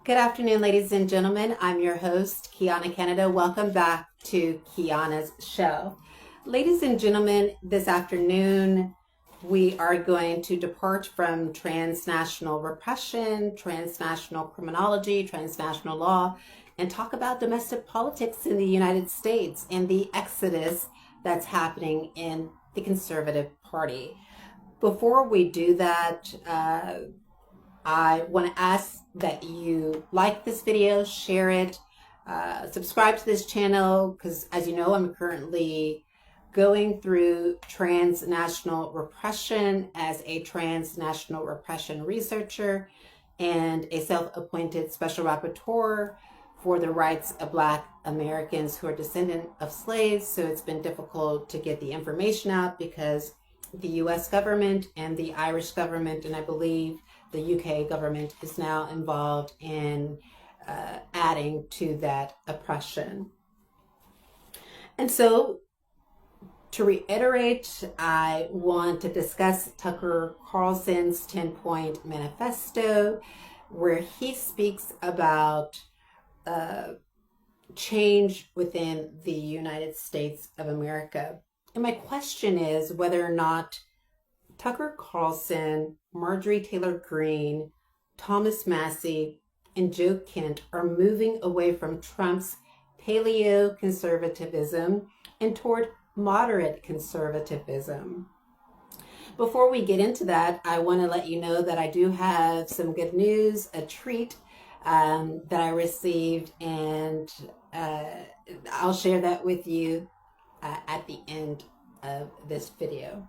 Good afternoon, ladies and gentlemen. I'm your host, Kiana Canada. Welcome back to Kiana's show. Ladies and gentlemen, this afternoon, we are going to depart from transnational repression, transnational criminology, transnational law, and talk about domestic politics in the United States and the exodus that's happening in the Conservative Party. Before we do that, I want to ask that you like this video, share it, subscribe to this channel, because as you know, I'm currently going through transnational repression as a transnational repression researcher and a self-appointed special rapporteur for the rights of Black Americans who are descendants of slaves. So it's been difficult to get the information out because the US government and the Irish government, and I believe the UK government, is now involved in adding to that oppression. And so, to reiterate, I want to discuss Tucker Carlson's 10-point manifesto, where he speaks about change within the United States of America. And my question is whether or not Tucker Carlson, Marjorie Taylor Greene, Thomas Massie, and Joe Kent are moving away from Trump's paleo-conservatism and toward moderate conservatism. Before we get into that, I want to let you know that I do have some good news, a treat that I received, and I'll share that with you at the end of this video.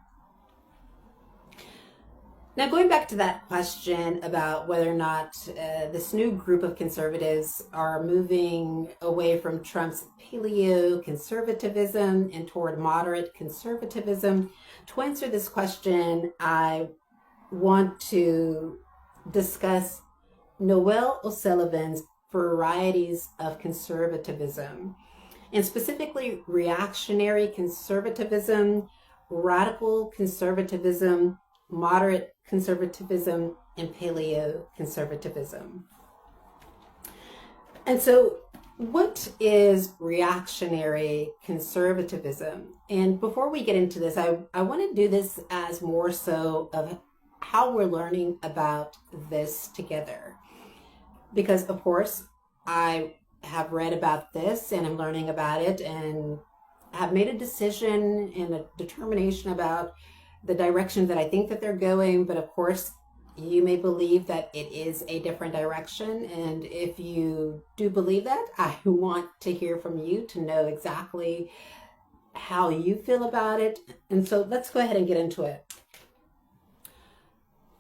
Now, going back to that question about whether or not this new group of conservatives are moving away from Trump's paleo-conservatism and toward moderate conservatism, to answer this question, I want to discuss Noël O'Sullivan's varieties of conservatism, and specifically reactionary conservatism, radical conservatism, moderate conservatism, and paleo-conservatism. And so what is reactionary conservatism? And before we get into this, I want to do this as more so of how we're learning about this together. Because, of course, I have read about this and I'm learning about it and have made a decision and a determination about the direction that I think that they're going, but of course, you may believe that it is a different direction. And if you do believe that, I want to hear from you to know exactly how you feel about it. And so let's go ahead and get into it.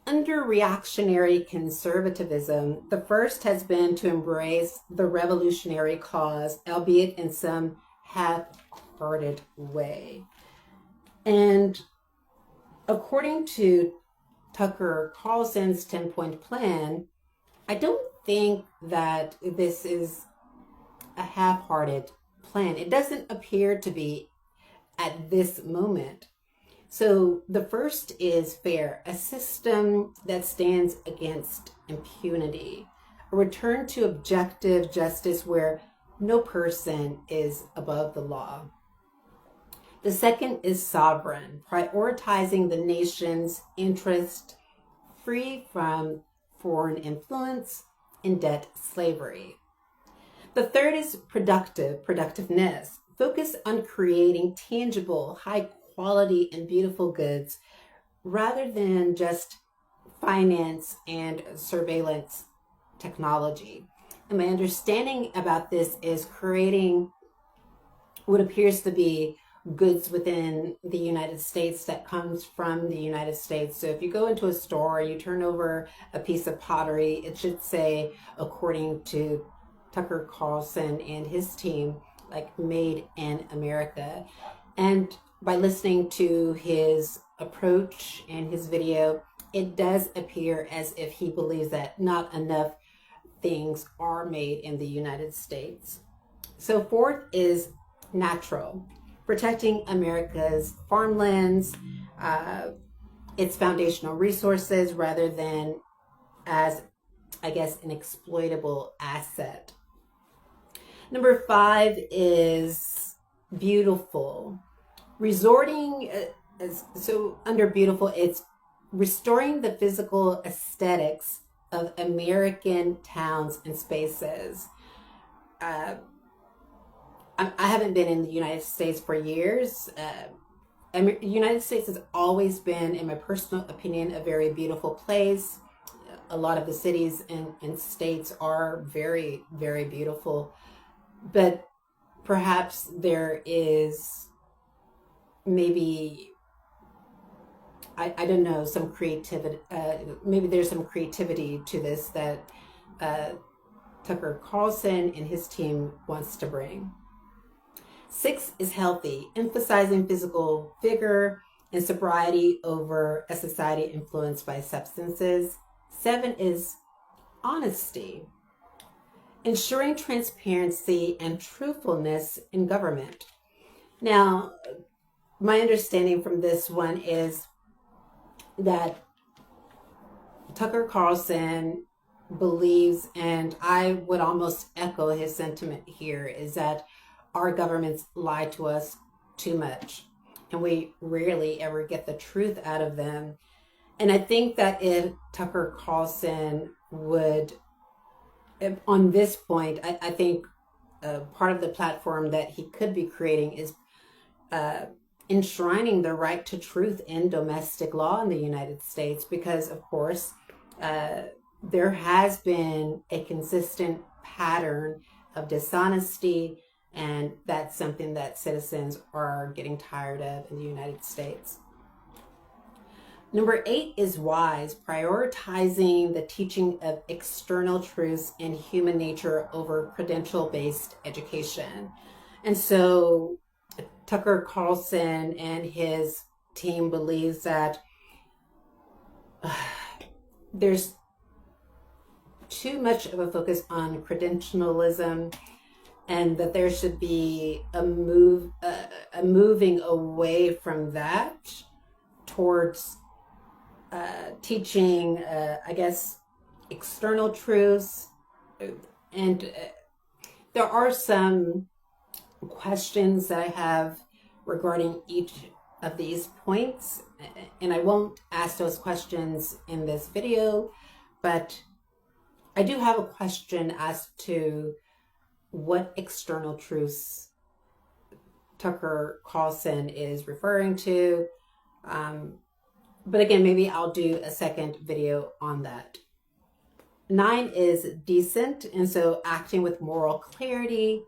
Under reactionary conservatism, the first has been to embrace the revolutionary cause, albeit in some half-hearted way. And according to Tucker Carlson's 10-point plan, I don't think that this is a half-hearted plan. It doesn't appear to be at this moment. So the first is fair, a system that stands against impunity, a return to objective justice where no person is above the law. The second is sovereign, prioritizing the nation's interest, free from foreign influence and debt slavery. The third is productiveness, focus on creating tangible, high quality and beautiful goods rather than just finance and surveillance technology. And my understanding about this is creating what appears to be goods within the United States that comes from the United States. So if you go into a store, you turn over a piece of pottery, it should say, according to Tucker Carlson and his team, like made in America. And by listening to his approach and his video, it does appear as if he believes that not enough things are made in the United States. So fourth is natural, protecting America's farmlands, its foundational resources, rather than as I I guess, an exploitable asset. Number 5 is beautiful. Resorting, so under beautiful, it's restoring the physical aesthetics of American towns and spaces. I haven't been in the United States for years. The United States has always been, in my personal opinion, a very beautiful place. A lot of the cities and states are very, very beautiful. But perhaps there is maybe, I don't know, some creativity, maybe there's some creativity to this that Tucker Carlson and his team wants to bring. 6 is healthy, emphasizing physical vigor and sobriety over a society influenced by substances. 7 is honesty, ensuring transparency and truthfulness in government. Now, my understanding from this one is that Tucker Carlson believes, and I would almost echo his sentiment here, is that our governments lie to us too much, and we rarely ever get the truth out of them. And I think that if Tucker Carlson would, on this point, I think part of the platform that he could be creating is enshrining the right to truth in domestic law in the United States, because, of course, there has been a consistent pattern of dishonesty, and that's something that citizens are getting tired of in the United States. Number 8 is wise, prioritizing the teaching of external truths and human nature over credential-based education. And so Tucker Carlson and his team believes that there's too much of a focus on credentialism, and that there should be a moving away from that towards teaching, I guess, external truths. And there are some questions that I have regarding each of these points, and I won't ask those questions in this video, but I do have a question as to what external truths Tucker Carlson is referring to. But again, maybe I'll do a second video on that. 9 is decent, and so acting with moral clarity,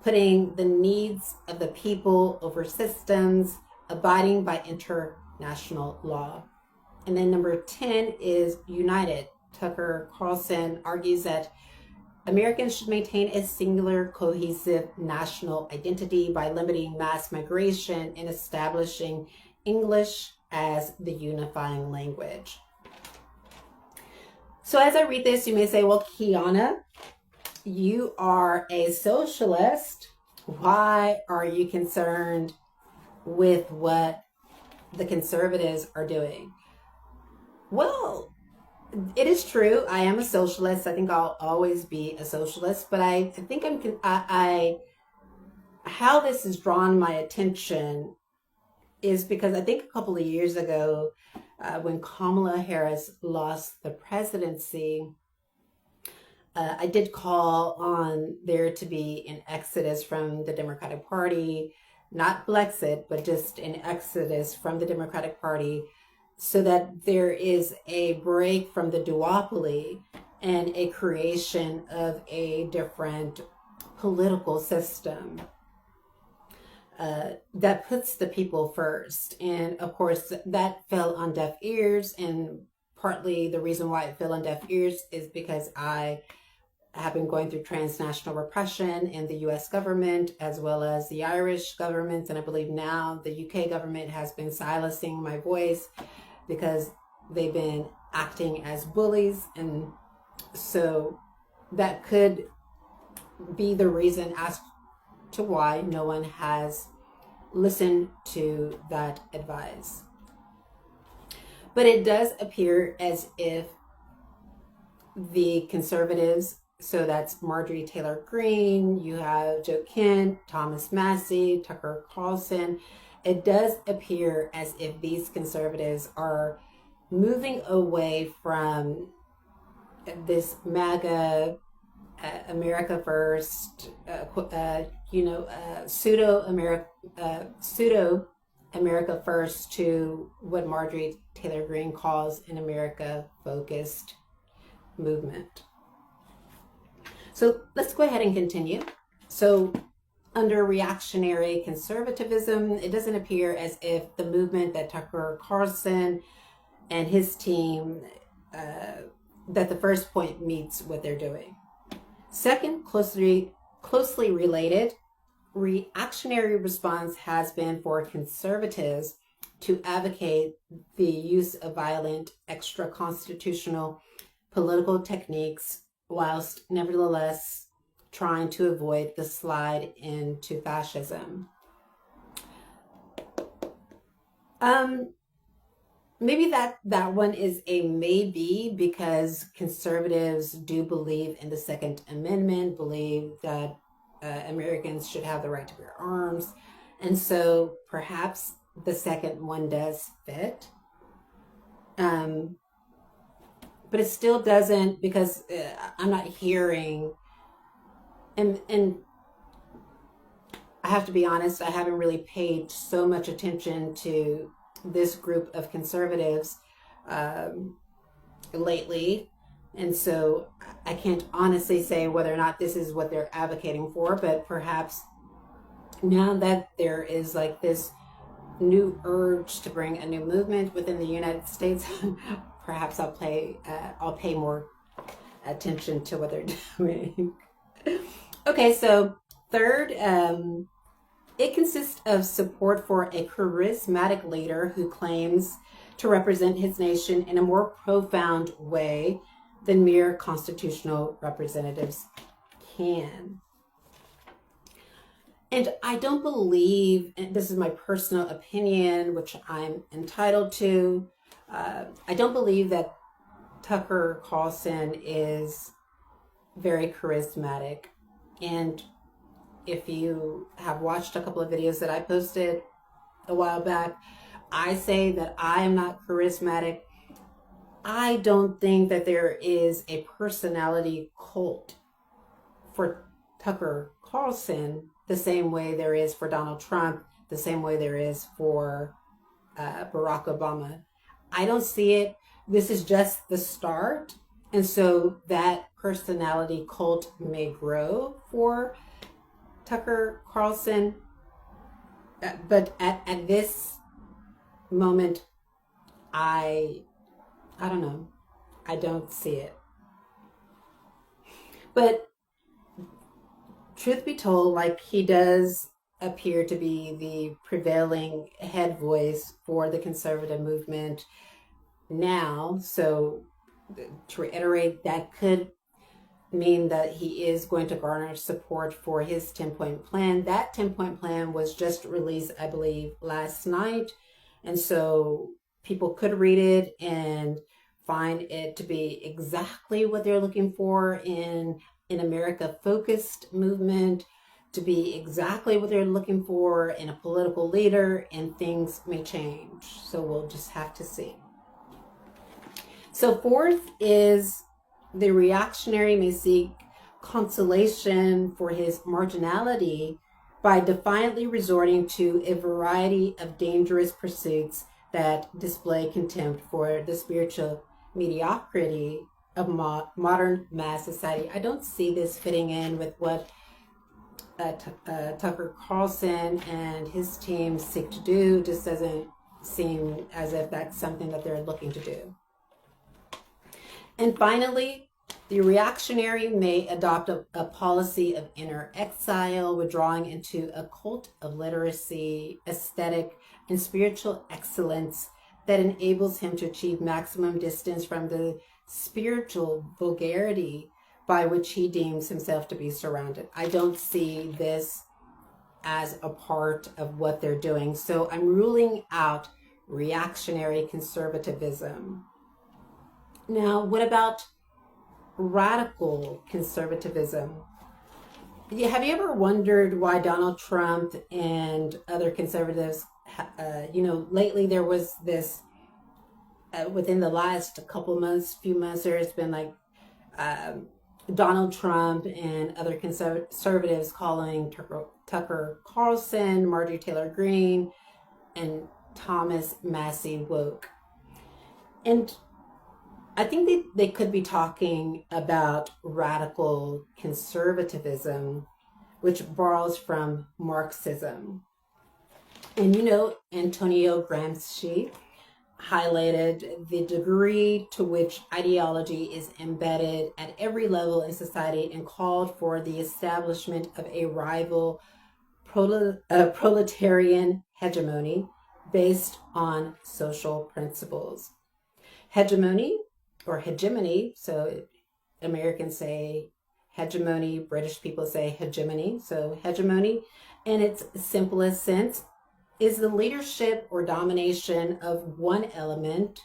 putting the needs of the people over systems, abiding by international law. And then number 10 is united. Tucker Carlson argues that Americans should maintain a singular, cohesive national identity by limiting mass migration and establishing English as the unifying language. So as I read this, you may say, well, Kiana, you are a socialist. Why are you concerned with what the conservatives are doing? Well, it is true. I am a socialist. I think I'll always be a socialist, but I think how this has drawn my attention is because I think a couple of years ago, when Kamala Harris lost the presidency, I did call on there to be an exodus from the Democratic Party, not Blexit, but just an exodus from the Democratic Party, so that there is a break from the duopoly and a creation of a different political system that puts the people first. And of course, that fell on deaf ears, and partly the reason why it fell on deaf ears is because I have been going through transnational repression in the US government, as well as the Irish government, and I believe now the UK government has been silencing my voice because they've been acting as bullies. And so that could be the reason as to why no one has listened to that advice. But it does appear as if the conservatives. So that's Marjorie Taylor Greene, you have Joe Kent, Thomas Massie, Tucker Carlson. It does appear as if these conservatives are moving away from this MAGA, America First, pseudo America First, to what Marjorie Taylor Greene calls an America focused movement. So let's go ahead and continue. So under reactionary conservatism, it doesn't appear as if the movement that Tucker Carlson and his team, that the first point meets what they're doing. Second, closely related, reactionary response has been for conservatives to advocate the use of violent, extra-constitutional political techniques whilst nevertheless trying to avoid the slide into fascism. Maybe that one is a maybe, because conservatives do believe in the Second Amendment, believe that Americans should have the right to bear arms. And so perhaps the second one does fit. But it still doesn't, because I'm not hearing, and I have to be honest, I haven't really paid so much attention to this group of conservatives lately. And so I can't honestly say whether or not this is what they're advocating for, but perhaps now that there is like this new urge to bring a new movement within the United States, perhaps I'll pay more attention to what they're doing. Okay, so third, it consists of support for a charismatic leader who claims to represent his nation in a more profound way than mere constitutional representatives can. And I don't believe, and this is my personal opinion, which I'm entitled to, I don't believe that Tucker Carlson is very charismatic. And if you have watched a couple of videos that I posted a while back, I say that I am not charismatic. I don't think that there is a personality cult for Tucker Carlson the same way there is for Donald Trump, the same way there is for Barack Obama. I don't see it. This is just the start. And so that personality cult may grow for Tucker Carlson. But at this moment, I don't know. I don't see it. But truth be told, like, he does appear to be the prevailing head voice for the conservative movement now. So to reiterate, that could mean that he is going to garner support for his 10-point plan. That 10-point plan was just released, I believe, last night. And so people could read it and find it to be exactly what they're looking for in an America-focused movement, to be exactly what they're looking for in a political leader, and things may change. So we'll just have to see. So fourth is the reactionary may seek consolation for his marginality by defiantly resorting to a variety of dangerous pursuits that display contempt for the spiritual mediocrity of modern mass society. I don't see this fitting in with what Tucker Carlson and his team seek to do. Just doesn't seem as if that's something that they're looking to do. And finally, the reactionary may adopt a policy of inner exile, withdrawing into a cult of literacy, aesthetic, and spiritual excellence that enables him to achieve maximum distance from the spiritual vulgarity by which he deems himself to be surrounded. I don't see this as a part of what they're doing. So I'm ruling out reactionary conservatism. Now, what about radical conservatism. Have you ever wondered why Donald Trump and other conservatives, lately there was this, within the last few months, there's been like Donald Trump and other conservatives calling Tucker Carlson, Marjorie Taylor Greene, and Thomas Massie woke. And I think they could be talking about radical conservatism, which borrows from Marxism. And Antonio Gramsci highlighted the degree to which ideology is embedded at every level in society and called for the establishment of a rival proletarian hegemony based on social principles. Hegemony, so Americans say hegemony, British people say hegemony. So hegemony, in its simplest sense, is the leadership or domination of one element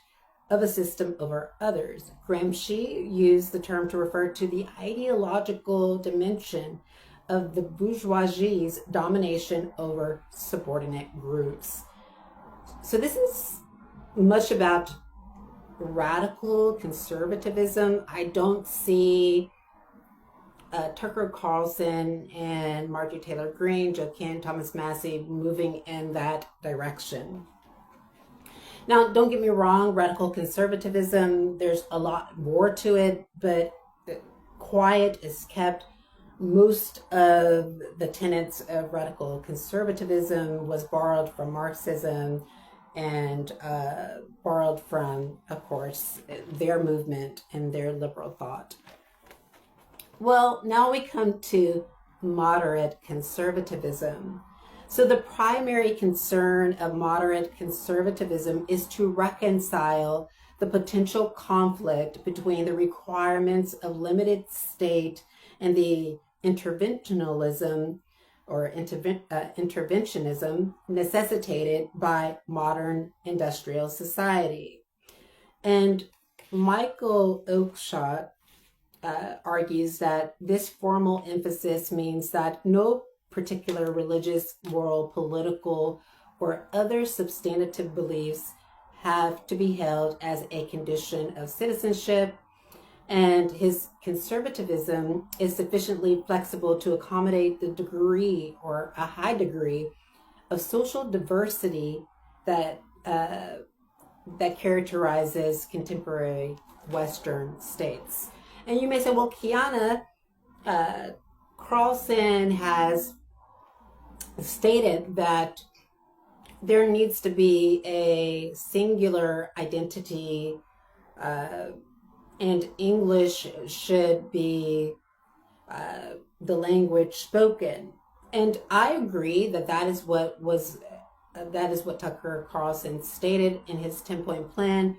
of a system over others. Gramsci used the term to refer to the ideological dimension of the bourgeoisie's domination over subordinate groups. So this is much about radical conservatism. I don't see Tucker Carlson and Marjorie Taylor Greene, Joe Kent, Thomas Massie moving in that direction. Now, don't get me wrong, radical conservatism, there's a lot more to it, but quiet is kept. Most of the tenets of radical conservatism was borrowed from Marxism and borrowed from, of course, their movement and their liberal thought. Well, now we come to moderate conservatism. So the primary concern of moderate conservatism is to reconcile the potential conflict between the requirements of limited state and the interventionism necessitated by modern industrial society. And Michael Oakeshott argues that this formal emphasis means that no particular religious, moral, political, or other substantive beliefs have to be held as a condition of citizenship, and his conservatism is sufficiently flexible to accommodate the degree or a high degree of social diversity that characterizes contemporary Western states. And you may say, well, Kiana, Carlson has stated that there needs to be a singular identity and English should be the language spoken. And I agree that is what Tucker Carlson stated in his 10-point plan.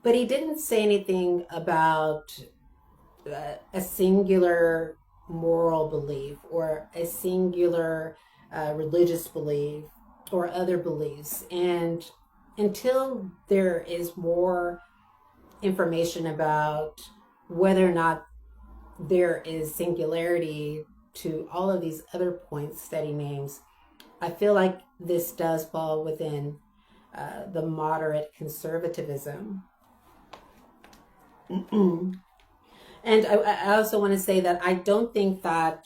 But he didn't say anything about a singular moral belief or a singular religious belief or other beliefs. And until there is more information about whether or not there is singularity to all of these other points that he names, I feel like this does fall within the moderate conservatism. And I also want to say that I don't think that,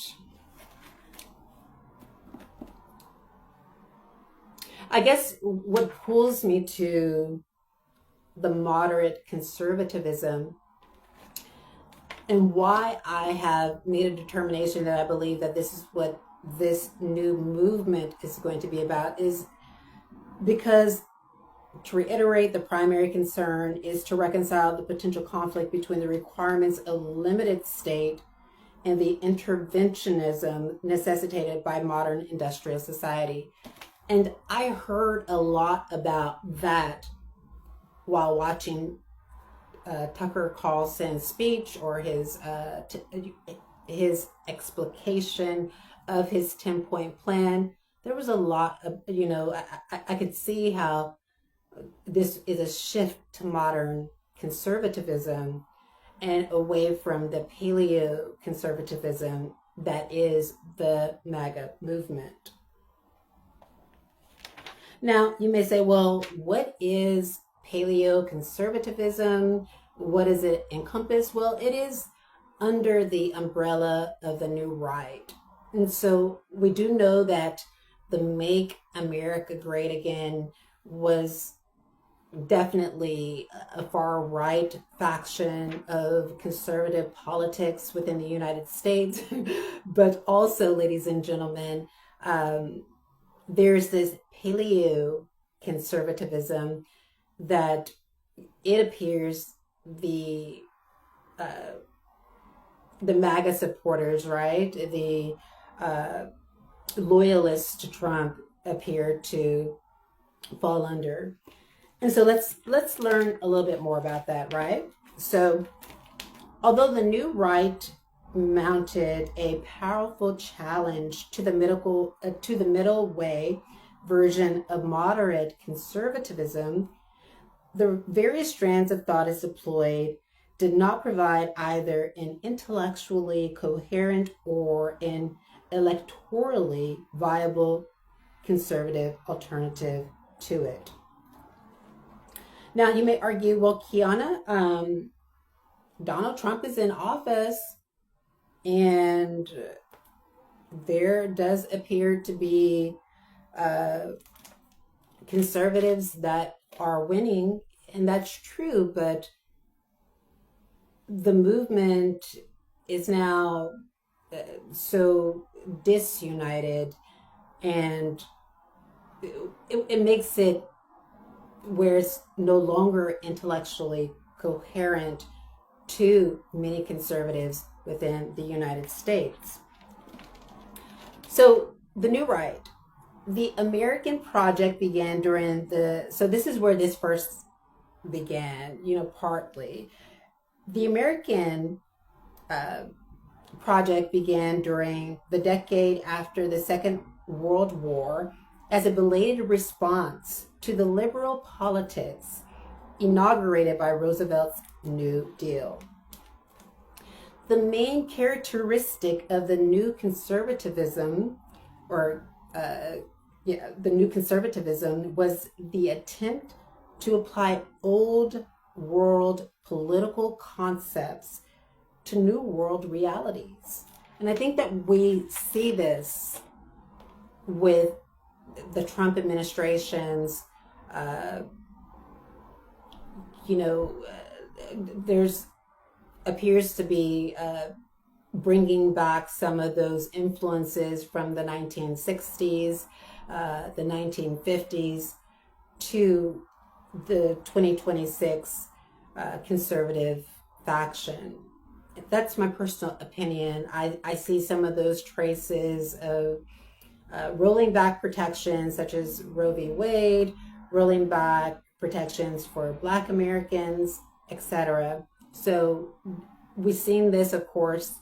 I guess what pulls me to the moderate conservatism and why I have made a determination that I believe that this is what this new movement is going to be about is because, to reiterate, the primary concern is to reconcile the potential conflict between the requirements of limited state and the interventionism necessitated by modern industrial society. And I heard a lot about that while watching Tucker Carlson's speech or his explication of his 10-point plan. There was a lot of, I could see how this is a shift to modern conservatism. and away from the paleo-conservatism that is the MAGA movement. Now, you may say, well, what is paleo-conservatism? What does it encompass? Well, it is under the umbrella of the New Right. And so we do know that the Make America Great Again was definitely a far right faction of conservative politics within the United States. But also, ladies and gentlemen, there's this paleo conservatism that it appears the MAGA supporters, right, the loyalists to Trump appear to fall under. And so let's learn a little bit more about that, right? So although the New Right mounted a powerful challenge to the middle way version of moderate conservatism, the various strands of thought it deployed did not provide either an intellectually coherent or an electorally viable conservative alternative to it. Now, you may argue, well, Kiana, Donald Trump is in office, and there does appear to be conservatives that are winning, and that's true, but the movement is now so disunited, and it makes it where it's no longer intellectually coherent to many conservatives within the United States. So the New Right, the American project began during so this is where this first began, partly. The American project began during the decade after the Second World War as a belated response to the liberal politics inaugurated by Roosevelt's New Deal. The main characteristic of the new conservatism, the new conservatism, was the attempt to apply old world political concepts to new world realities. And I think that we see this with the Trump administration's, there's appears to be bringing back some of those influences from the 1960s, the 1950s to the 2026 conservative faction. That's my personal opinion. I see some of those traces of rolling back protections such as Roe v. Wade, rolling back protections for Black Americans, etc. So we've seen this, of course,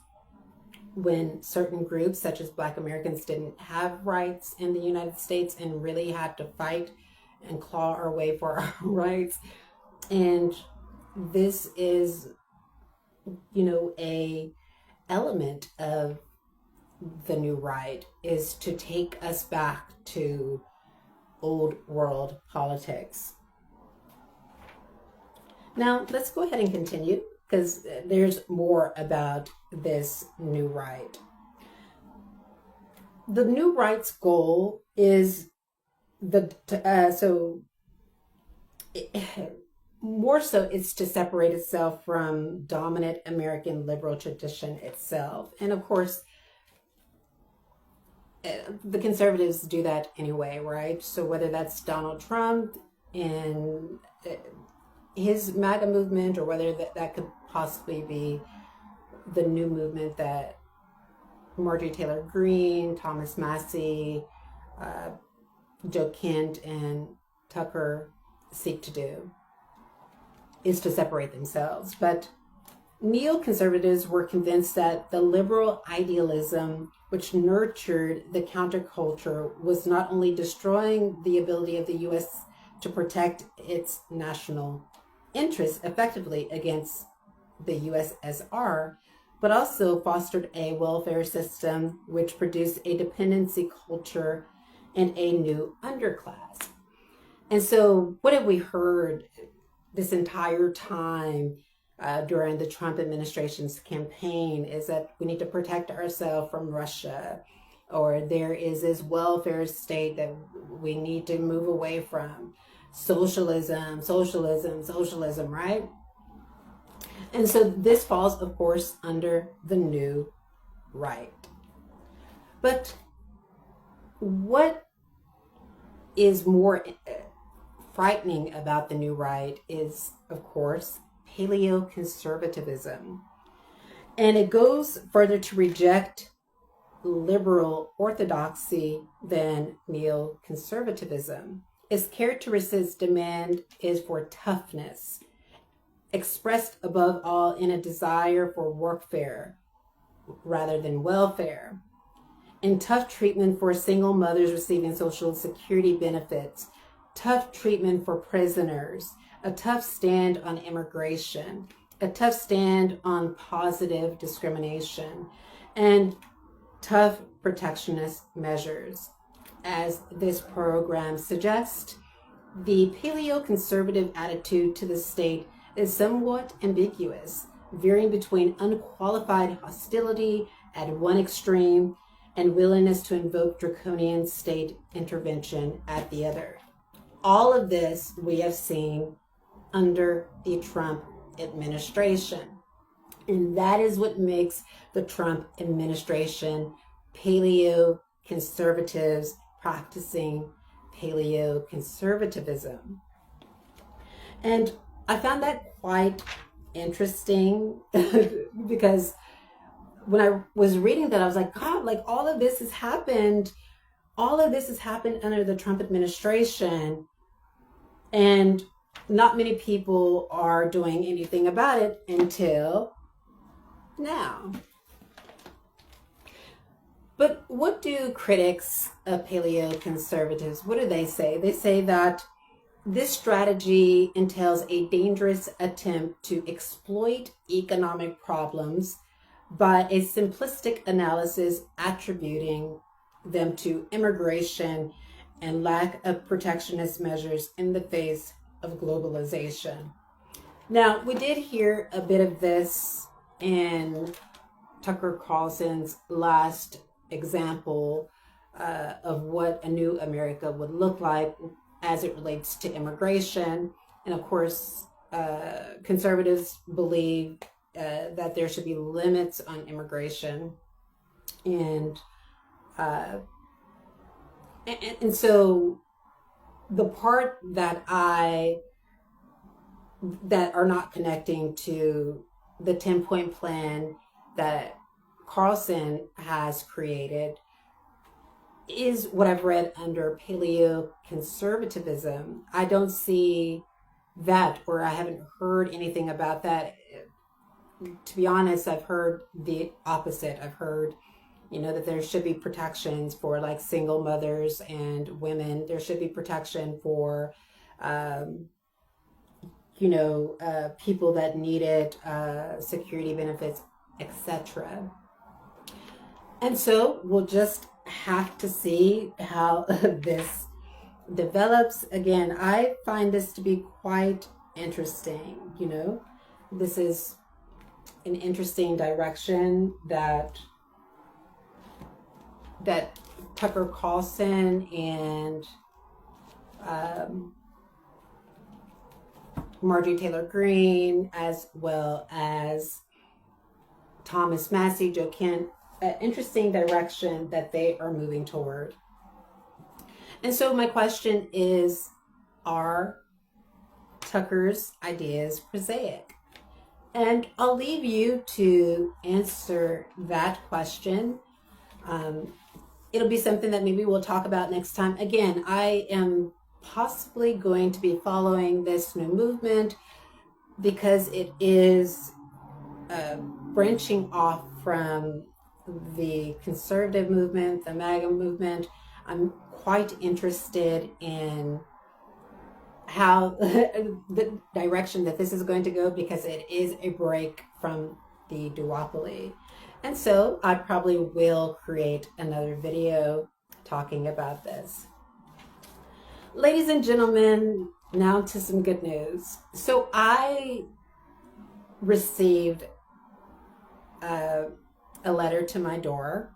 when certain groups such as Black Americans didn't have rights in the United States and really had to fight and claw our way for our rights. And this is, a element of the New Right, is to take us back to old world politics. Now, let's go ahead and continue, because there's more about this New Right. The New Right's goal is more so it's to separate itself from dominant American liberal tradition itself. And of course, the conservatives do that anyway, right? So whether that's Donald Trump and his MAGA movement, or whether that could possibly be the new movement that Marjorie Taylor Greene, Thomas Massie, Joe Kent, and Tucker seek to do, is to separate themselves. But neoconservatives were convinced that the liberal idealism which nurtured the counterculture was not only destroying the ability of the U.S. to protect its national interests effectively against the USSR, but also fostered a welfare system which produced a dependency culture and a new underclass. And so what have we heard this entire time during the Trump administration's campaign is that we need to protect ourselves from Russia, or there is this welfare state that we need to move away from. Socialism, socialism, socialism, right? And so this falls, of course, under the new right. But what is more frightening about the new right is, of course, paleo-conservatism. And it goes further to reject liberal orthodoxy than neoconservatism. Its characteristics demand is for toughness, expressed above all in a desire for workfare rather than welfare, and tough treatment for single mothers receiving Social Security benefits, tough treatment for prisoners, a tough stand on immigration, a tough stand on positive discrimination, and tough protectionist measures. As this program suggests, the paleo-conservative attitude to the state is somewhat ambiguous, veering between unqualified hostility at one extreme and willingness to invoke draconian state intervention at the other. All of this we have seen under the Trump administration. And that is what makes the Trump administration paleo-conservatives practicing paleo-conservatism. And I found that quite interesting because when I was reading that, I was like, God, like all of this has happened under the Trump administration, and not many people are doing anything about it until now. But what do critics of paleo-conservatives, what do they say? They say that this strategy entails a dangerous attempt to exploit economic problems by a simplistic analysis attributing them to immigration and lack of protectionist measures in the face of globalization. Now, we did hear a bit of this in Tucker Carlson's last example of what a new America would look like as it relates to immigration. And of course, conservatives believe that there should be limits on immigration. And so the part that are not connecting to the 10-point plan that Carlson has created is what I've read under paleo-conservatism. I don't see that, or I haven't heard anything about that. To be honest, I've heard the opposite. I've heard, that there should be protections for like single mothers and women. There should be protection for, people that needed security benefits, etc. And so we'll just have to see how this develops. Again, I find this to be quite interesting. This is an interesting direction that Tucker Carlson and Marjorie Taylor Greene, as well as Thomas Massie, Joe Kent, an interesting direction that they are moving toward. And so my question is, are Tucker's ideas prosaic? And I'll leave you to answer that question. It'll be something that maybe we'll talk about next time. Again, I am possibly going to be following this new movement because it is branching off from the conservative movement, the MAGA movement. I'm quite interested in how the direction that this is going to go, because it is a break from the duopoly. And so I probably will create another video talking about this. Ladies and gentlemen, now to some good news. So I received a letter to my door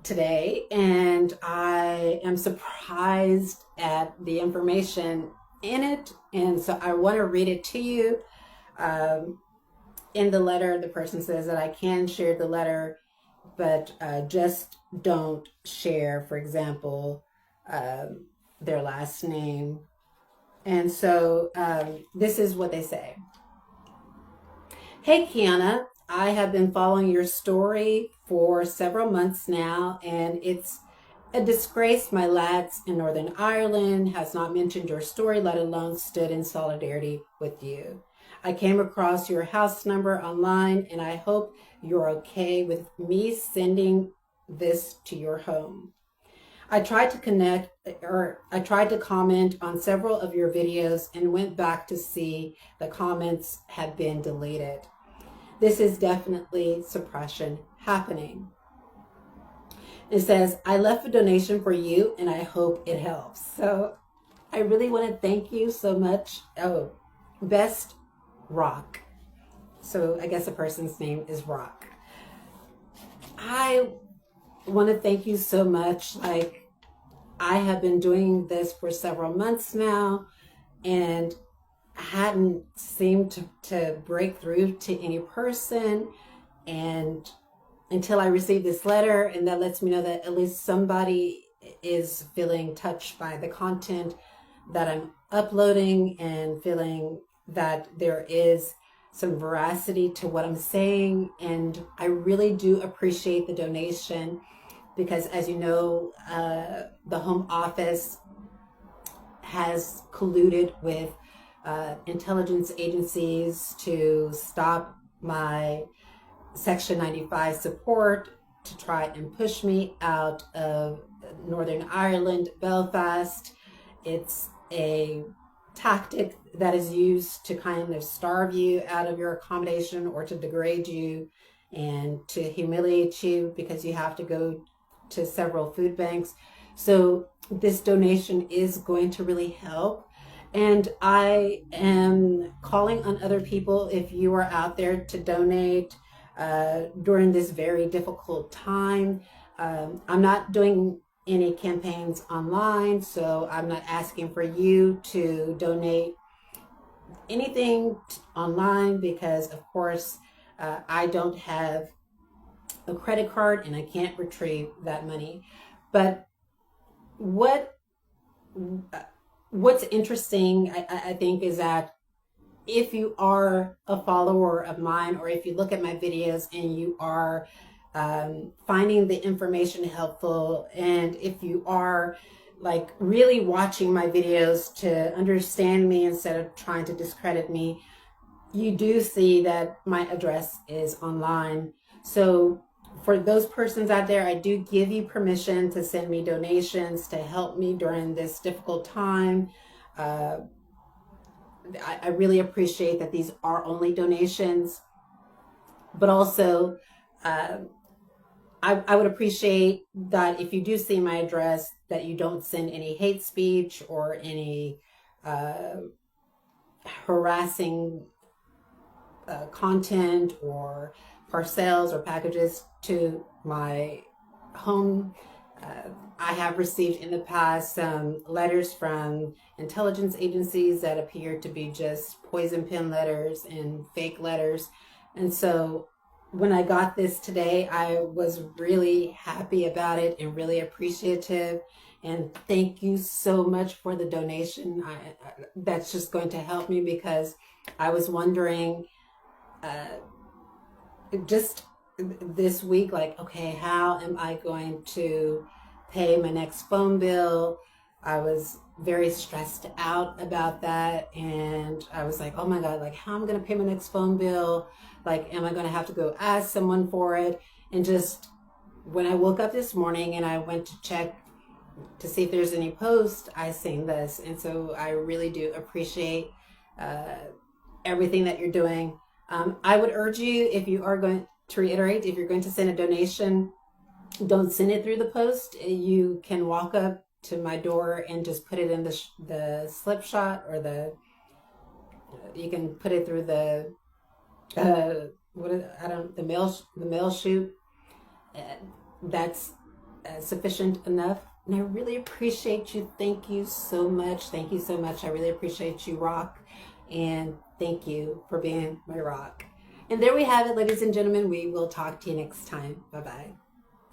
today, and I am surprised at the information in it, and so I want to read it to you. In the letter, the person says that I can share the letter, but just don't share, for example, their last name. And so this is what they say. Hey, Kiana, I have been following your story for several months now, and it's a disgrace my lads in Northern Ireland has not mentioned your story, let alone stood in solidarity with you. I came across your house number online, and I hope you're okay with me sending this to your home. I tried to comment on several of your videos and went back to see the comments had been deleted. This is definitely suppression happening. It says, I left a donation for you and I hope it helps. So I really want to thank you so much. Oh, Best Rock. So I guess the person's name is Rock. I want to thank you so much. Like, I have been doing this for several months now and hadn't seemed to break through to any person, and until I received this letter, and that lets me know that at least somebody is feeling touched by the content that I'm uploading and feeling that there is some veracity to what I'm saying. And I really do appreciate the donation, because as you know, the Home Office has colluded with intelligence agencies to stop my Section 95 support, to try and push me out of Northern Ireland, Belfast. It's a tactic that is used to kind of starve you out of your accommodation, or to degrade you and to humiliate you, because you have to go to several food banks. So this donation is going to really help. And I am calling on other people, if you are out there, to donate during this very difficult time. I'm not doing any campaigns online, so I'm not asking for you to donate anything online, because of course I don't have a credit card and I can't retrieve that money. But what's interesting, I think, is that if you are a follower of mine, or if you look at my videos and you are finding the information helpful, and if you are like really watching my videos to understand me instead of trying to discredit me, you do see that my address is online. So for those persons out there, I do give you permission to send me donations to help me during this difficult time. I really appreciate that these are only donations, but also I would appreciate that if you do see my address, that you don't send any hate speech or any harassing content or parcels or packages to my home. I have received in the past some letters from intelligence agencies that appear to be just poison pen letters and fake letters. And so when I got this today, I was really happy about it and really appreciative. And thank you so much for the donation. That's just going to help me, because I was wondering just this week, like, okay, how am I going to pay my next phone bill? I was very stressed out about that, and I was like, oh my God, like, how am I going to pay my next phone bill? Like, am I going to have to go ask someone for it? And just when I woke up this morning and I went to check to see if there's any posts, I sing this. And so I really do appreciate everything that you're doing. I would urge you, if you are going to reiterate, if you're going to send a donation, don't send it through the post. You can walk up to my door and just put it in the slip shot, or you can put it through the mail chute. That's sufficient enough. And I really appreciate you. Thank you so much. Thank you so much. I really appreciate you, Rock. And thank you for being my rock. And there we have it, ladies and gentlemen. We will talk to you next time. Bye-bye.